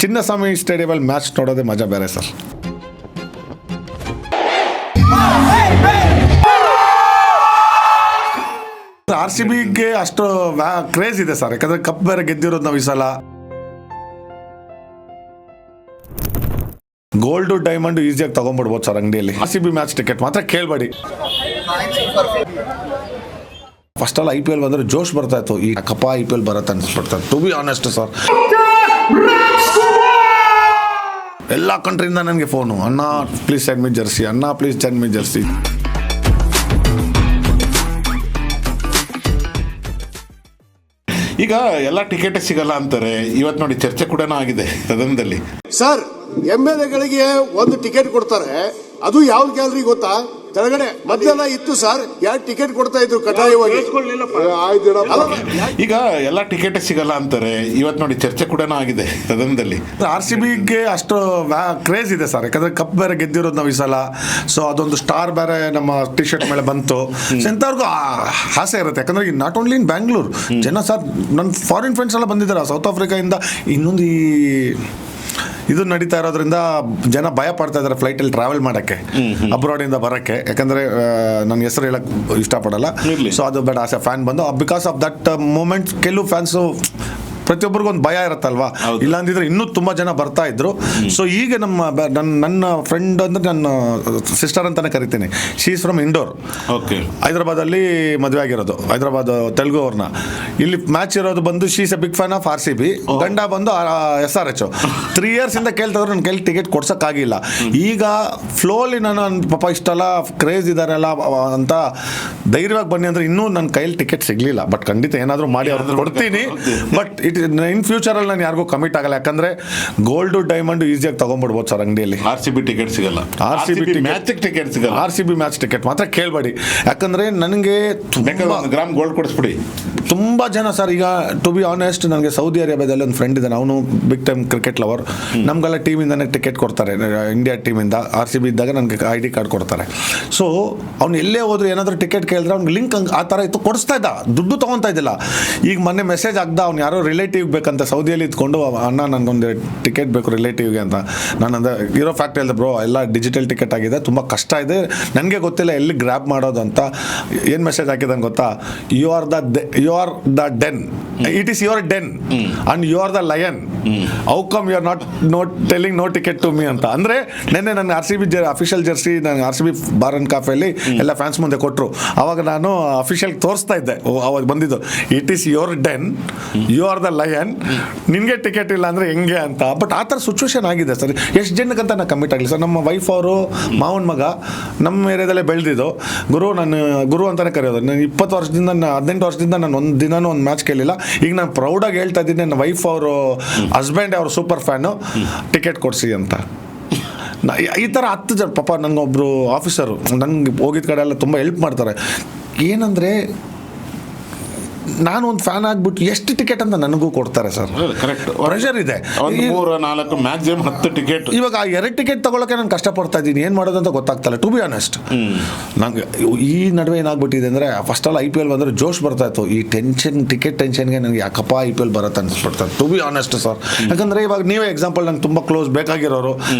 ಚಿನ್ನಸ್ವಾಮಿ ಸ್ಟೇಡಿಯಮಲ್ಲಿ ಮ್ಯಾಚ್ ನೋಡೋದೇ ಮಜಾ ಬೇರೆ ಸರ್. RCBಗೆ ಅಷ್ಟು ಕ್ರೇಜ್ ಇದೆ ಸರ್, ಯಾಕಂದ್ರೆ ಕಪ್ ಬೇರೆ ಗೆದ್ದಿರೋದು ನಾವು ಈ ಸಲ. ಗೋಲ್ಡು ಡೈಮಂಡ್ ಈಸಿಯಾಗಿ ತಗೊಂಡ್ಬಿಡ್ಬೋದು ಸರ್ ಅಂಗಡಿಯಲ್ಲಿ. RCB ಮ್ಯಾಚ್ ಟಿಕೆಟ್ ಮಾತ್ರ ಕೇಳಬೇಡಿ. ಫಸ್ಟ್ ಅಲ್ಲಿ IPL ಬಂದ್ರೆ ಜೋಶ್ ಬರ್ತಾ ಇತ್ತು, ಈ ಕಪ್ಪ IPL ಬರುತ್ತೆ ಅನ್ಸ್ಬಿಡ್ತಾರೆ. ಟು ಬಿ ಆನೆಸ್ಟ್ ಸರ್, ಎಲ್ಲ ಕಂಟ್ರಿಯಿಂದ ನನಗೆ ಫೋನು, ಅಣ್ಣ ಪ್ಲೀಸ್ ಸೆಂಡ್ ಮಿ ಜರ್ಸಿ, ಅಣ್ಣ ಪ್ಲೀಸ್ ಸೆಂಡ್ ಮಿ ಜರ್ಸಿ. ಈಗ ಎಲ್ಲ ಟಿಕೆಟ್ ಸಿಗಲ್ಲ ಅಂತಾರೆ. ಇವತ್ತು ನೋಡಿ ಚರ್ಚೆ ಕೂಡ ಆಗಿದೆ ಸದನದಲ್ಲಿ. ಸರ್, MLA-ಗಳಿಗೆ ಒಂದು ಟಿಕೆಟ್ ಕೊಡ್ತಾರೆ, ಅದು ಯಾವ್ದು ಗ್ಯಾಲರಿ ಗೊತ್ತಾ? ಕೆಳಗಡೆ ಮೊದಲೆಲ್ಲ ಇತ್ತು ಸರ್, ಯಾರು ಟಿಕೆಟ್ ಕೊಡ್ತಾ ಇದ್ರು ಕಡ್ಡಾಯವಾಗಿ. ಈಗ ಎಲ್ಲ ಟಿಕೆಟ್ ಸಿಗಲ್ಲ ಅಂತಾರೆ. ಇವತ್ತು ನೋಡಿ ಚರ್ಚೆ ಕೂಡ ಆಗಿದೆ ಸದನದಲ್ಲಿ. RCBಗೆ ಅಷ್ಟು ಕ್ರೇಜ್ ಇದೆ ಸರ್, ಯಾಕಂದ್ರೆ ಕಪ್ ಬೇರೆ ಗೆದ್ದಿರೋದು ನಾವು ಈ ಸಲ. ಸೊ ಅದೊಂದು ಸ್ಟಾರ್ ಬೇರೆ ನಮ್ಮ ಟಿ ಶರ್ಟ್ ಮೇಲೆ ಬಂತು. ಎಂಥವ್ರಿಗೂ ಆಸೆ ಇರುತ್ತೆ, ಯಾಕಂದ್ರೆ ನಾಟ್ ಓನ್ಲಿ ಇನ್ ಬ್ಯಾಂಗ್ಳೂರ್ ಜನ ಸರ್, ನನ್ನ ಫಾರಿನ್ ಫ್ರೆಂಡ್ಸ್ ಎಲ್ಲ ಬಂದಿದ್ದಾರೆ ಸೌತ್ ಆಫ್ರಿಕಾಯಿಂದ. ಇನ್ನೊಂದು ಈ ಇದು ನಡೀತಾ ಇರೋದ್ರಿಂದ ಜನ ಭಯ ಪಡ್ತಾ ಇದ್ದಾರೆ ಫ್ಲೈಟಲ್ಲಿ ಟ್ರಾವೆಲ್ ಮಾಡೋಕ್ಕೆ, ಅಬ್ರಾಡಿಂದ ಬರೋಕ್ಕೆ. ಯಾಕಂದರೆ ನನ್ನ ಹೆಸರು ಹೇಳಕ್ಕೆ ಇಷ್ಟಪಡಲ್ಲ. ಸೊ ಅದು ಬೇಡ, ಆಸೆ ಫ್ಯಾನ್ ಬಂದು ಬಿಕಾಸ್ ಆಫ್ ದಟ್ ಮೂಮೆಂಟ್ ಕೆಲವು ಫ್ಯಾನ್ಸು ಪ್ರತಿಯೊಬ್ಬರಿಗೂ ಒಂದು ಭಯ ಇರುತ್ತಲ್ವಾ, ಇಲ್ಲಾಂದಿದ್ರೆ ಇನ್ನೂ ತುಂಬ ಜನ ಬರ್ತಾ ಇದ್ರು. ಸೊ ಈಗ ನನ್ನ ಫ್ರೆಂಡ್ ಅಂದ್ರೆ ನನ್ನ ಸಿಸ್ಟರ್ ಅಂತಾನೆ ಕರಿತೀನಿ, she is from Indore. Okay, ಹೈದರಾಬಾದಲ್ಲಿ ಮದುವೆ ಆಗಿರೋದು, ಹೈದರಾಬಾದ್ ತೆಲುಗು ಅವ್ರನ್ನ. ಇಲ್ಲಿ ಮ್ಯಾಚ್ ಇರೋದು ಬಂದು she is a big fan of RCB. ಗಂಡ ಬಂದು SRH. 3 years ಇಂದ ಕೇಳ್ತಿದ್ರು, ನನ್ನ ಕೈಲಿ ಟಿಕೆಟ್ ಕೊಡ್ಸೋಕ್ಕಾಗಿಲ್ಲ. ಈಗ ಫ್ಲೋಲಿ ನಾನು ಪಾಪ ಇಷ್ಟೆಲ್ಲ ಕ್ರೇಜ್ ಇದಾರೆಲ್ಲ ಅಂತ ಧೈರ್ಯವಾಗಿ ಬನ್ನಿ ಅಂದ್ರೆ ಇನ್ನೂ ನನ್ನ ಕೈಲಿ ಟಿಕೆಟ್ ಸಿಗ್ಲಿಲ್ಲ. ಬಟ್ ಖಂಡಿತ ಏನಾದರೂ ಮಾಡಿ ಅವ್ರದ್ದು ಕೊಡ್ತೀನಿ. ಬಟ್ ಇನ್ ಫ್ಯೂಚರಲ್ಲಿ ನಾನು ಯಾರಿಗೂ ಕಮಿಟ್ ಆಗಲ್ಲ, ಯಾಕಂದ್ರೆ ಗೋಲ್ಡು ಡೈಮಂಡ್ ಈಸಿಯಾಗಿ ತಗೊಂಡ್ಬಿಡ್ಬೋದು ಸರ್ ಅಂಗಡಿಯಲ್ಲಿ. RCB ಟಿಕೆಟ್ ಸಿಗಲ್ಲ, RCB ಮ್ಯಾಚ್ ಟಿಕೆಟ್ ಸಿಗಲ್ಲ. RCB ಮ್ಯಾಚ್ ಟಿಕೆಟ್ ಮಾತ್ರ ಕೇಳಬೇಡಿ, ಯಾಕಂದ್ರೆ ನನಗೆ ಗ್ರಾಮ್ ಗೋಲ್ಡ್ ಕೊಡಿಸ್ಬಿಡಿ. ತುಂಬ ಜನ ಸರ್, ಈಗ ಟು ಬಿ ಆನೆಸ್ಟ್, ನನಗೆ ಸೌದಿ ಅರೇಬಿಯಾದಲ್ಲಿ ಒಂದು ಫ್ರೆಂಡ್ ಇದ್ದಾನೆ, ಅವನು ಬಿಗ್ ಟೈಮ್ ಕ್ರಿಕೆಟ್ ಲವರ್. ನಮಗೆಲ್ಲ ಟೀಮಿಂದಾನೆ ಟಿಕೆಟ್ ಕೊಡ್ತಾರೆ, ಇಂಡಿಯಾ ಟೀಮಿಂದ. RCB ಇದ್ದಾಗ ನನಗೆ ID ಕಾರ್ಡ್ ಕೊಡ್ತಾರೆ. ಸೊ ಅವ್ನು ಎಲ್ಲೇ ಹೋದ್ರು ಏನಾದರೂ ಟಿಕೆಟ್ ಕೇಳಿದ್ರೆ ಅವ್ನಿಗೆ ಲಿಂಕ್ ಆ ಥರ ಇತ್ತು, ಕೊಡಿಸ್ತಾ ಇದ್ದ, ದುಡ್ಡು ತೊಗೊತಾ ಇದ್ದಿಲ್ಲ. ಈಗ ಮೊನ್ನೆ ಮೆಸೇಜ್ ಆಗ್ದ, ಅವ್ನು ಯಾರೋ ರಿಲೇಟಿವ್ ಬೇಕಂತ ಸೌದಿಯಲ್ಲಿ ಇದ್ಕೊಂಡು, ಅಣ್ಣ ನನಗೊಂದು ಟಿಕೆಟ್ ಬೇಕು ರಿಲೇಟಿವ್ಗೆ ಅಂತ. ನಾನು ಅಂದ್ರೆ ಇರೋ ಫ್ಯಾಕ್ಟ್ ಹೇಳಿದೆ, ಬ್ರೋ ಎಲ್ಲ ಡಿಜಿಟಲ್ ಟಿಕೆಟ್ ಆಗಿದೆ, ತುಂಬ ಕಷ್ಟ ಇದೆ, ನನಗೆ ಗೊತ್ತಿಲ್ಲ ಎಲ್ಲಿ ಗ್ರ್ಯಾಬ್ ಮಾಡೋದು ಅಂತ. ಏನು ಮೆಸೇಜ್ ಹಾಕಿದಂಗೆ ಗೊತ್ತಾ? You are the den, it is your den and you are the lion, how come you are not telling no ticket to me ಅಂತ. ಅಂದರೆ ನೆನ್ನೆ ನನ್ನ RCB ಅಫಿಷಿಯಲ್ ಜರ್ಸಿ ನಾನು RCB ಬಾರ್ ಅಂಡ್ ಕಾಫೆಯಲ್ಲಿ ಎಲ್ಲ ಫ್ಯಾನ್ಸ್ ಮುಂದೆ ಕೊಟ್ಟರು. ಆವಾಗ ನಾನು ಅಫಿಷಿಯಲ್ ತೋರಿಸ್ತಾ ಇದ್ದೆ, ಅವಾಗ ಬಂದಿದ್ದು, it is your den, you are the lion, ನಿನಗೆ ಟಿಕೆಟ್ ಇಲ್ಲ ಅಂದರೆ ಹೆಂಗೆ ಅಂತ. ಬಟ್ ಆ ಥರ ಸಿಚುವೇಶನ್ ಆಗಿದೆ ಸರ್. ಎಷ್ಟು ಜನಕ್ಕಂತ ನಾನು ಕಮಿಟ್ ಆಗಲಿ ಸರ್. ನಮ್ಮ ವೈಫ್ ಅವರು ಮಾವನ ಮಗ ನಮ್ಮ ಏರಿಯಾದಲ್ಲೇ ಬೆಳೆದಿದ್ದು, ನಾನು ಗುರು ಅಂತಲೇ ಕರೆಯೋದು. ನಾನು 20 ವರ್ಷದಿಂದ 18 ವರ್ಷದಿಂದ ನಾನು ಒಂದು ದಿನನೂ ಒಂದು ಮ್ಯಾಚ್ ಕೇಳಿಲ್ಲ. ಈಗ ನಾನು ಪ್ರೌಡಾಗಿ ಹೇಳ್ತಾ ಇದ್ದೀನಿ, ನನ್ನ ವೈಫ್ ಅವರು ಹಸ್ಬೆಂಡ್ ಅವರು ಸೂಪರ್ ಫ್ಯಾನು, ಟಿಕೆಟ್ ಕೊಡಿಸಿ ಅಂತ. ಈ ಥರ 10 ಜನ ಪಾಪ ನನಗೊಬ್ಬರು ಆಫೀಸರು ನನಗೆ ಹೋಗಿದ್ದ ಕಡೆ ಎಲ್ಲ ತುಂಬ ಹೆಲ್ಪ್ ಮಾಡ್ತಾರೆ. ಏನಂದರೆ ನಾನು ಒಂದು ಫ್ಯಾನ್ ಆಗ್ಬಿಟ್ಟು ಎಷ್ಟು ಟಿಕೆಟ್ ಅಂತ ನನಗೂ ಕೊಡ್ತಾರೆ ಸರ್. ಕರೆಕ್ಟ್, ಪ್ರೆಷರ್ ಇದೆ. 3-4 ಮ್ಯಾಕ್ಸಿಮಮ್ 10 ಟಿಕೆಟ್. ಇವಾಗ ಆ 2 ಟಿಕೆಟ್ ತಗೊಳ್ಳೋಕೆ ನಾನು ಕಷ್ಟಪಡ್ತಾ ಇದ್ದೀನಿ, ಏನು ಮಾಡೋದು ಅಂತ ಗೊತ್ತಾಗ್ತಲ್ಲ ಟು ಬಿ ಆನೆಸ್ಟ್. ನಂಗೆ ಈ ನಡುವೆ ಏನಾಗ್ಬಿಟ್ಟಿದೆ ಅಂದರೆ, ಫಸ್ಟ್ ಅಲ್ಲಿ IPL ಬಂದರೆ ಜೋಶ್ ಬರ್ತಾ ಇತ್ತು, ಈ ಟಿಕೆಟ್ ಟೆನ್ಷನ್ಗೆ ನನಗೆ ಯಾಕಪ್ಪ IPL ಬರುತ್ತೆ ಅನಿಸ್ಬಿಡ್ತಾರೆ ಟು ಬಿ ಆನೆಸ್ಟ್ ಸರ್. ಯಾಕಂದರೆ ಇವಾಗ ನೀವೇ ಎಕ್ಸಾಂಪಲ್, ನಂಗೆ ತುಂಬ ಕ್ಲೋಸ್ ಬೇಕಾಗಿರೋರು,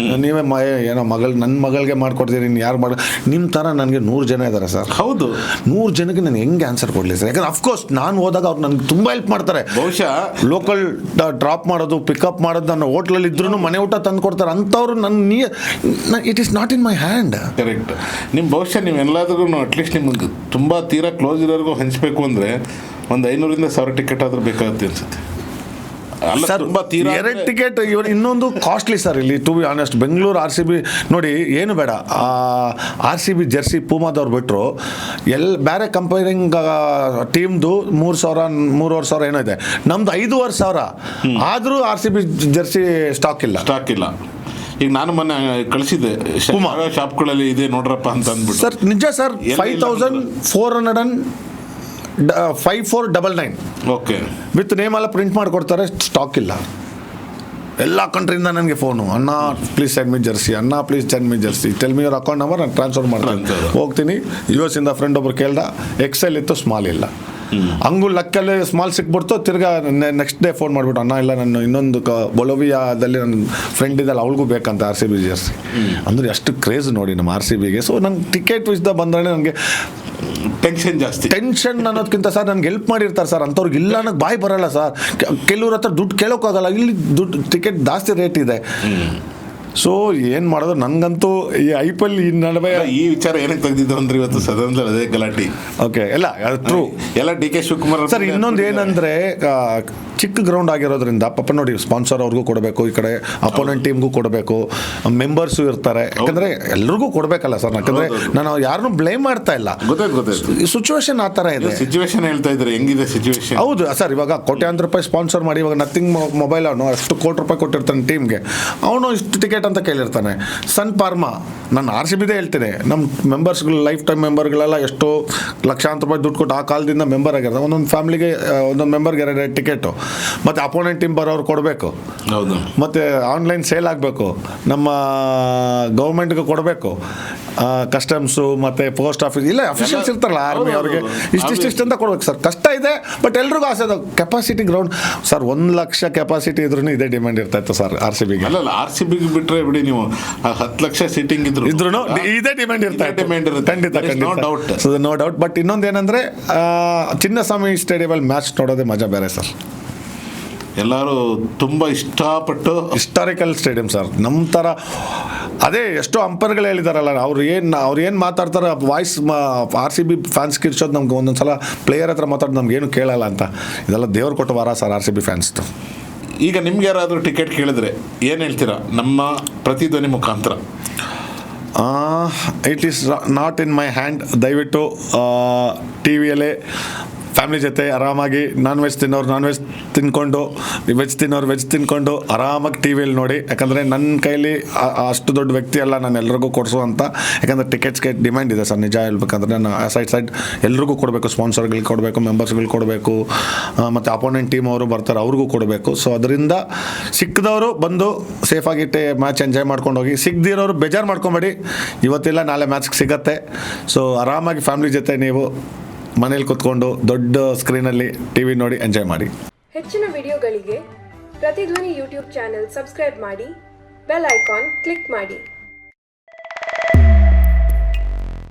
ನೀವೇ ಏನೋ ನನ್ನ ಮಗಳಿಗೆ ಮಾಡ್ಕೊಡ್ತೀರಿ, ಯಾರು ನಿಮ್ಮ ಥರ ನನಗೆ 100 ಜನ ಇದ್ದಾರೆ ಸರ್. ಹೌದು, 100 ಜನಕ್ಕೆ ನಾನು ಹೆಂಗೆ ಆನ್ಸರ್ ಕೊಡಲಿ ಸರ್? ಯಾಕಂದ್ರೆ ಅಫ್ಕೋರ್ಸ್ ನಾನು ಹೋದಾಗ ಅವ್ರು ನನಗೆ ತುಂಬ ಹೆಲ್ಪ್ ಮಾಡ್ತಾರೆ. ಬಹುಶಃ ಲೋಕಲ್ ಡ್ರಾಪ್ ಮಾಡೋದು, ಪಿಕಪ್ ಮಾಡೋದು, ನನ್ನ ಹೋಟ್ಲಲ್ಲಿ ಇದ್ರೂ ಮನೆ ಊಟ ತಂದು ಕೊಡ್ತಾರೆ ಅಂಥವ್ರು. It is not in my hand. Correct. ಬಹುಶಃ ನೀವೆಲ್ಲಾದ್ರೂ ಅಟ್ಲೀಸ್ಟ್ ನಿಮ್ಗೆ ತುಂಬ ತೀರಾ ಕ್ಲೋಸ್ ಇರೋರ್ಗೂ ಹಂಚಬೇಕು ಅಂದರೆ ಒಂದು 500-1000 ಟಿಕೆಟ್ ಆದರೂ ಬೇಕಾಗುತ್ತೆ ಅನ್ಸುತ್ತೆ. ಸರ್ 2 ಟಿಕೆಟ್ ಇನ್ನೊಂದು ಕಾಸ್ಟ್ಲಿ ಸರ್. ಇಲ್ಲಿ to be honest Bengaluru RCB ನೋಡಿ, ಏನು ಬೇಡ, RCB ಜರ್ಸಿ ಪೂಮಾದವ್ರು ಬಿಟ್ಟರು ಬೇರೆ ಕಂಪೇರಿಂಗ್ ಟೀಮ್ದು 3,000-3,500 ಏನೋ ಇದೆ, ನಮ್ದು 5,500. ಆದರೂ RCB ಜರ್ಸಿ ಸ್ಟಾಕ್ ಇಲ್ಲ. ಈಗ ನಾನು ಮೊನ್ನೆ ಕಳಿಸಿದ್ದೆ, ಶಾಪ್ಗಳಲ್ಲಿ ಇದೆ ನೋಡ್ರಪ್ಪ ಅಂತ ಅಂದ್ಬಿಟ್ಟು. ಸರ್ ನಿಜ ಸರ್, 5,499 ಓಕೆ ವಿತ್ ನೇಮ್ ಎಲ್ಲ ಪ್ರಿಂಟ್ ಮಾಡಿಕೊಡ್ತಾರೆ, ಸ್ಟಾಕ್ ಇಲ್ಲ. ಎಲ್ಲ ಕಂಟ್ರಿಯಿಂದ ನನಗೆ ಫೋನು, ಅಣ್ಣ ಪ್ಲೀಸ್ ಸೆಂಡ್ ಮಿ ಜರ್ಸಿ, ಅಣ್ಣ please send me Jersey, tell me your account number, ನಾನು ಟ್ರಾನ್ಸ್ಫರ್ ಮಾಡ್ತೀನಿ. ಹೋಗ್ತೀನಿ. US ಇಂದ ಫ್ರೆಂಡ್ ಒಬ್ರು ಕೇಳ್ದ, XL ಇತ್ತು, ಸ್ಮಾಲ್ ಇಲ್ಲ. ಹಂಗೂ ಲಕ್ಕಲ್ಲಿ ಸ್ಮಾಲ್ ಸಿಕ್ಬಿಡ್ತು. ತಿರ್ಗಾ ನೆಕ್ಸ್ಟ್ ಡೇ ಫೋನ್ ಮಾಡಿಬಿಟ್ಟು ಅಣ್ಣ ಇಲ್ಲ ನಾನು ಇನ್ನೊಂದು ಬೊಲೋವಿಯಾದಲ್ಲಿ ನನ್ನ ಫ್ರೆಂಡ್ ಇದ್ದಲ್ಲ ಅವಳಿಗೂ ಬೇಕಂತ RCB ಜರ್ಸಿ. ಅಂದ್ರೆ ಎಷ್ಟು ಕ್ರೇಜ್ ನೋಡಿ ನಮ್ಮ RCBಗೆ. ಸೊ ನಂಗೆ ಟಿಕೆಟ್ ವಿಷಯ ಬಂದ್ರೆ ನನಗೆ ಟೆನ್ಷನ್ ಅನ್ನೋದಕ್ಕಿಂತ ಸರ್ ನನಗೆ ಹೆಲ್ಪ್ ಮಾಡಿರ್ತಾರೆ ಸರ್ ಅಂಥವ್ರಿಗೆ. ಇಲ್ಲ ನನಗೆ ಬಾಯಿ ಬರಲ್ಲ ಸರ್. ಕೆಲವ್ರ ಹತ್ರ ದುಡ್ಡು ಕೇಳೋಕ್ಕಾಗಲ್ಲ, ಇಲ್ಲಿ ದುಡ್ಡು ಟಿಕೆಟ್ ಜಾಸ್ತಿ ರೇಟ್ ಇದೆ. ಸೊ ಏನು ಮಾಡೋದು, ನನಗಂತೂ ಈ IPL ಈ ನಡುವೆ ಈ ವಿಚಾರ ಏನಕ್ಕೆ ತೆಗೆದಿದ್ದು ಅಂದ್ರೆ ಇವತ್ತು ಸದನದಲ್ಲಿ ಅದೇ ಗಲಾಟೆ. ಓಕೆ ಎಲ್ಲ ಅದು ಟ್ರೂ ಎಲ್ಲ DK ಶಿವಕುಮಾರ್ ಸರ್. ಇನ್ನೊಂದು ಏನಂದರೆ ಚಿಕ್ಕ ಗ್ರೌಂಡ್ ಆಗಿರೋದ್ರಿಂದ ಪಾಪ ನೋಡಿ ಸ್ಪಾನ್ಸರ್ ಅವ್ರಿಗೂ ಕೊಡಬೇಕು, ಈ ಕಡೆ ಅಪೋನೆಂಟ್ ಟೀಮ್ಗೂ ಕೊಡಬೇಕು, ಮೆಂಬರ್ಸು ಇರ್ತಾರೆ. ಯಾಕಂದರೆ ಎಲ್ರಿಗೂ ಕೊಡಬೇಕಲ್ಲ ಸರ್. ಯಾಕಂದರೆ ನಾನು ಯಾರನ್ನೂ ಬ್ಲೇಮ್ ಮಾಡ್ತಾ ಇಲ್ಲ, ಗೊತ್ತಾಯ್ತು ಸಿಚುವೇಶನ್ ಆ ಥರ ಇದೆ. ಸಿಚುವೇಶನ್ ಹೇಳ್ತಾ ಇದ್ದಾರೆ, ಹೆಂಗಿದೆ ಸಿಚುವೇಶನ್? ಹೌದು ಸರ್. ಇವಾಗ ಕೋಟ್ಯಾಂತರ ರೂಪಾಯಿ ಸ್ಪಾನ್ಸರ್ ಮಾಡಿ ಇವಾಗ ನಥಿಂಗ್ ಮೊಬೈಲ್ ಅವನು ಅಷ್ಟು ಕೋಟಿ ರೂಪಾಯಿ ಕೊಟ್ಟಿರ್ತಾನೆ ಟೀಮ್ಗೆ, ಅವನು ಇಷ್ಟು ಟಿಕೆಟ್ ಅಂತ ಕೇಳಿರ್ತಾನೆ. ಸನ್ ಫಾರ್ಮಾ ನಾನು RCBದೇ ಹೇಳ್ತೀನಿ, ನಮ್ಮ ಮೆಂಬರ್ಸ್ಗಳು ಲೈಫ್ ಟೈಮ್ ಮೆಂಬರ್ಗಳೆಲ್ಲ ಎಷ್ಟೋ ಲಕ್ಷಾಂತರ ರೂಪಾಯಿ ದುಡ್ಡು ಕೊಟ್ಟು ಆ ಕಾಲದಿಂದ ಮೆಂಬರ್ ಆಗಿರ್ತಾರೆ. ಒಂದೊಂದು ಫ್ಯಾಮಿಲಿಗೆ ಒಂದೊಂದು ಮೆಂಬರ್ಗೆ 2 ಟಿಕೆಟು, ಮತ್ತು ಅಪೋನೆಂಟ್ ಟೀಮ್ ಬರೋರು ಕೊಡಬೇಕು, ಹೌದು, ಮತ್ತು ಆನ್ಲೈನ್ ಸೇಲ್ ಆಗಬೇಕು, ನಮ್ಮ ಗೌರ್ಮೆಂಟ್ಗೆ ಕೊಡಬೇಕು, ಕಸ್ಟಮ್ಸು ಮತ್ತು ಪೋಸ್ಟ್ ಆಫೀಸ್ ಇಲ್ಲ ಅಫಿಷಿಯಲ್ಸ್ ಇರ್ತಾರಲ್ಲ ಆರ್ಮಿ ಅವ್ರಿಗೆ ಇಷ್ಟಿಷ್ಟು ಅಂತ ಕೊಡ್ಬೇಕು ಸರ್. ಕಷ್ಟ ಇದೆ, ಬಟ್ ಎಲ್ರಿಗೂ ಆಸೆ ಅದು. Capacity ground sir 1 lakh capacity ಇದ್ರೂ ಇದೇ ಡಿಮ್ಯಾಂಡ್ ಇರ್ತಾ ಇತ್ತು ಸರ್ RCBಗೆ. ಅಲ್ಲ RCBಗೆ ಬಿಟ್ಟರೆ ಬಿಡಿ, ನೀವು 10 ಲಕ್ಷ ಸೀಟಿಂಗ್ ಇದ್ರೂ ಇದೇ ಡಿಮ್ಯಾಂಡ್ ಇರ್ತಾ ಇತ್ತು. ಖಂಡಿತ ನೋ ಡೌಟ್. ಬಟ್ ಇನ್ನೊಂದೇನೆಂದರೆ ಚಿನ್ನಸ್ವಾಮಿ ಸ್ಟೇಡಿಯಮಲ್ಲಿ ಮ್ಯಾಚ್ ನೋಡೋದೇ ಮಜಾ ಬೇರೆ ಸರ್. ಎಲ್ಲರೂ ತುಂಬ ಇಷ್ಟಪಟ್ಟು, ಹಿಸ್ಟಾರಿಕಲ್ ಸ್ಟೇಡಿಯಂ ಸರ್. ನಮ್ಮ ಥರ ಅದೇ ಎಷ್ಟೋ ಅಂಪರ್ಗಳು ಹೇಳಿದಾರಲ್ಲ, ಅವ್ರು ಏನು ಮಾತಾಡ್ತಾರೆ ವಾಯ್ಸ್ RCB ಫ್ಯಾನ್ಸ್ಗೆ ಇರ್ಸೋದು ನಮ್ಗೆ ಒಂದೊಂದು ಸಲ ಪ್ಲೇಯರ್ ಹತ್ರ ಮಾತಾಡೋದು ನಮ್ಗೇನು ಕೇಳಲ್ಲ ಅಂತ. ಇದೆಲ್ಲ ದೇವ್ರು ಕೊಟ್ಟು ವಾರ ಸರ್ RCB ಫ್ಯಾನ್ಸ್ದು. ಈಗ ನಿಮ್ಗೆ ಯಾರಾದರೂ ಟಿಕೆಟ್ ಕೇಳಿದ್ರೆ ಏನು ಹೇಳ್ತೀರಾ ನಮ್ಮ ಪ್ರತಿಧ್ವನಿ ಮುಖಾಂತರ? It is not in my hand. ದಯವಿಟ್ಟು TVಯಲ್ಲೇ ಫ್ಯಾಮಿಲಿ ಜೊತೆ ಆರಾಮಾಗಿ ನಾನ್ ವೆಜ್ ತಿನ್ನೋರು ನಾನ್ ವೆಜ್ ತಿನ್ಕೊಂಡು, ವೆಜ್ ತಿನ್ನೋರು ವೆಜ್ ತಿನ್ಕೊಂಡು ಆರಾಮಾಗಿ TVಯಲ್ಲಿ ನೋಡಿ. ಯಾಕಂದರೆ ನನ್ನ ಕೈಲಿ ಅಷ್ಟು ದೊಡ್ಡ ವ್ಯಕ್ತಿ ಅಲ್ಲ ನಾನು ಎಲ್ರಿಗೂ ಕೊಡಿಸುವಂಥ. ಯಾಕಂದರೆ ಟಿಕೆಟ್ಸ್ಗೆ ಡಿಮ್ಯಾಂಡ್ ಇದೆ ಸರ್. ನಿಜ ಹೇಳ್ಬೇಕಂದ್ರೆ ನಾನು ಸೈಡ್ ಎಲ್ರಿಗೂ ಕೊಡಬೇಕು, ಸ್ಪಾನ್ಸರ್ಗಳಿಗೆ ಕೊಡಬೇಕು, ಮೆಂಬರ್ಸ್ಗಳಿಗೆ ಕೊಡಬೇಕು, ಮತ್ತು ಅಪೋನೆಂಟ್ ಟೀಮ್ ಅವರು ಬರ್ತಾರೆ ಅವ್ರಿಗೂ ಕೊಡಬೇಕು. ಸೊ ಅದರಿಂದ ಸಿಕ್ಕದವರು ಬಂದು ಸೇಫಾಗಿ ಮ್ಯಾಚ್ ಎಂಜಾಯ್ ಮಾಡ್ಕೊಂಡು ಹೋಗಿ, ಸಿಗದಿರೋರು ಬೇಜಾರು ಮಾಡ್ಕೊಬೇಡಿ, ಇವತ್ತಿಲ್ಲ ನಾಳೆ ಮ್ಯಾಚ್ಗೆ ಸಿಗತ್ತೆ. ಸೊ ಆರಾಮಾಗಿ ಫ್ಯಾಮಿಲಿ ಜೊತೆ ನೀವು ಮನೇಲಿ ಕೂತ್ಕೊಂಡು ದೊಡ್ಡ ಸ್ಕ್ರೀನಲ್ಲಿ TV ನೋಡಿ ಎಂಜಾಯ್ ಮಾಡಿ. ಹೆಚ್ಚಿನ ವಿಡಿಯೋಗಳಿಗೆ ಪ್ರತಿಧ್ವನಿ ಯೂಟ್ಯೂಬ್ ಚಾನೆಲ್ ಸಬ್ಸ್ಕ್ರೈಬ್ ಮಾಡಿ, ಬೆಲ್ ಐಕಾನ್ ಕ್ಲಿಕ್ ಮಾಡಿ.